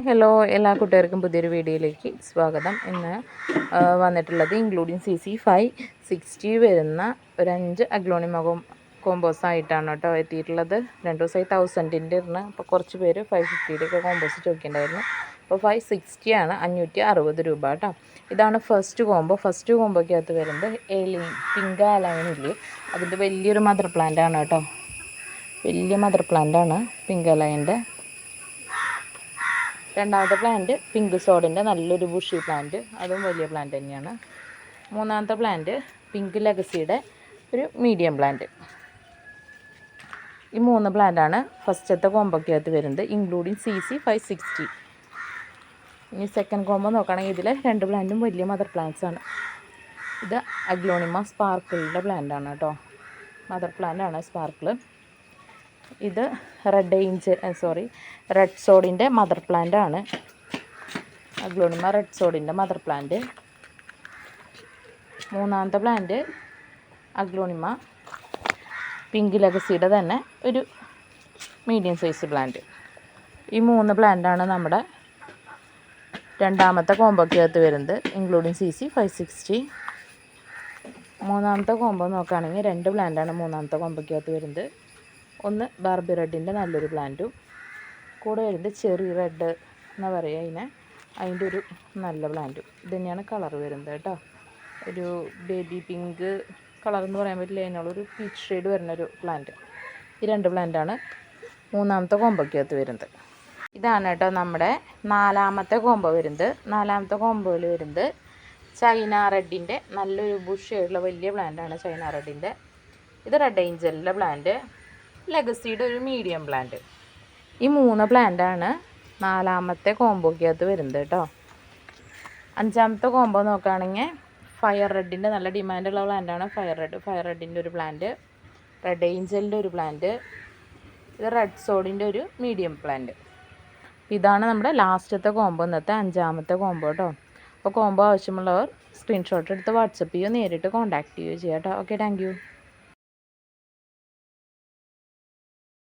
Hello, എല്ലാ കൂട്ടുകാർക്കും പുതിയൊരു വീഡിയോയിലേക്ക് സ്വാഗതം. ഇന്ന് വന്നിട്ടുള്ളത് ഇൻക്ലൂഡിങ് CC 560 വരുന്ന ഒരു 5 അഗ്ലോണിമ കോമ്പോസ് ആയിട്ടാണ് കേട്ടോ എത്തിയിട്ടുള്ളത്. 2 ദിവസമായി 1000-ൻ്റെ ഇരുന്ന്. അപ്പോൾ കുറച്ച് പേര് 550 ഒക്കെ കോമ്പോസ് ചോദിക്കേണ്ടായിരുന്നു. അപ്പോൾ 560 ആണ്, 560 രൂപ കേട്ടോ. ഇതാണ് ഫസ്റ്റ് കോമ്പോയ്ക്കകത്ത് വരുന്നത് പിങ്ക് അലൈനില്ലേ, അതിൻ്റെ വലിയൊരു മദർ പ്ലാന്റ് ആണ് കേട്ടോ. വലിയ മദർ പ്ലാന്റ് ആണ് പിങ്ക് അലൈൻ്റെ. രണ്ടാമത്തെ പ്ലാന്റ് പിങ്ക് സോഡിൻ്റെ നല്ലൊരു ബുഷി പ്ലാന്റ്, അതും വലിയ പ്ലാന്റ് തന്നെയാണ്. മൂന്നാമത്തെ പ്ലാന്റ് പിങ്ക് ലെഗസിയുടെ ഒരു മീഡിയം പ്ലാന്റ്. ഈ 3 പ്ലാന്റാണ് ഫസ്റ്റത്തെ കോമ്പോയ്ക്കകത്ത് വരുന്നത്, ഇൻക്ലൂഡിങ് CC 560. ഇനി സെക്കൻഡ് കോമ്പോ നോക്കുകയാണെങ്കിൽ ഇതിൽ 2 പ്ലാന്റും വലിയ മദർ പ്ലാന്റ്സ് ആണ്. ഇത് അഗ്ലോണിമ സ്പാർക്കിളിൻ്റെ പ്ലാന്റ് ആണ് കേട്ടോ, മദർ പ്ലാന്റ് ആണ് സ്പാർക്കിൾ. ഇത് റെഡ് സോഡിൻ്റെ മദർ പ്ലാന്റ് ആണ്, അഗ്ലോണിമ റെഡ് സോഡിൻ്റെ മദർ പ്ലാന്റ്. മൂന്നാമത്തെ പ്ലാന്റ് അഗ്ലോണിമ പിങ്ക് ലെഗസിയുടെ തന്നെ ഒരു മീഡിയം സൈസ് പ്ലാന്റ്. ഈ 3 പ്ലാന്റാണ് നമ്മുടെ രണ്ടാമത്തെ കോമ്പോയ്ക്കകത്ത് വരുന്നത്, ഇൻക്ലൂഡിങ് CC 560. മൂന്നാമത്തെ കോമ്പോ നോക്കുകയാണെങ്കിൽ 2 പ്ലാന്റാണ് മൂന്നാമത്തെ കോമ്പോയ്ക്കകത്ത് വരുന്നത്. ഒന്ന് ബാർബി റെഡിൻ്റെ നല്ലൊരു പ്ലാന്റും, കൂടെ വരുന്നത് ചെറി റെഡ് എന്ന് പറയുക അതിൻ്റെ ഒരു നല്ല പ്ലാന്റും. ഇത് തന്നെയാണ് കളർ വരുന്നത് കേട്ടോ, ഒരു ബേബി പിങ്ക് കളർ എന്ന് പറയാൻ പറ്റില്ല, അതിനുള്ളൊരു പീച്ച് ഷെയ്ഡ് വരുന്നൊരു പ്ലാന്റ്. ഈ 2 പ്ലാന്റാണ് മൂന്നാമത്തെ കോമ്പോയ്ക്കകത്ത് വരുന്നത്. ഇതാണ് കേട്ടോ നമ്മുടെ നാലാമത്തെ കോമ്പോ വരുന്നത്. നാലാമത്തെ കോമ്പോയിൽ വരുന്നത് ചൈന റെഡിൻ്റെ നല്ലൊരു ബുഷ് ഷെയ്ഡുള്ള വലിയ പ്ലാന്റാണ് ചൈന റെഡിൻ്റെ. ഇത് റെഡ് ഏഞ്ചലിൻ്റെ പ്ലാന്റ്, ലെഗസിയുടെ ഒരു മീഡിയം പ്ലാന്റ്. ഈ 3 പ്ലാന്റാണ് നാലാമത്തെ കോമ്പോയ്ക്കകത്ത് വരുന്നത് കേട്ടോ. അഞ്ചാമത്തെ കോമ്പോ നോക്കുകയാണെങ്കിൽ ഫയർ റെഡിൻ്റെ നല്ല ഡിമാൻഡുള്ള പ്ലാന്റാണ് ഫയർ റെഡിൻ്റെ ഒരു പ്ലാന്റ്, റെഡ് ഏഞ്ചലിൻ്റെ ഒരു പ്ലാന്റ്, ഇത് റെഡ് സോഡിൻ്റെ ഒരു മീഡിയം പ്ലാന്റ്. ഇതാണ് നമ്മുടെ ലാസ്റ്റത്തെ കോമ്പോ, ഇന്നത്തെ 5ാമത്തെ കോമ്പോ കേട്ടോ. അപ്പോൾ കോമ്പോ ആവശ്യമുള്ളവർ സ്ക്രീൻഷോട്ട് എടുത്ത് വാട്സപ്പ് ചെയ്യുകയോ നേരിട്ട് കോൺടാക്റ്റ് ചെയ്യുകയോ ചെയ്യാം കേട്ടോ. Okay, thank you.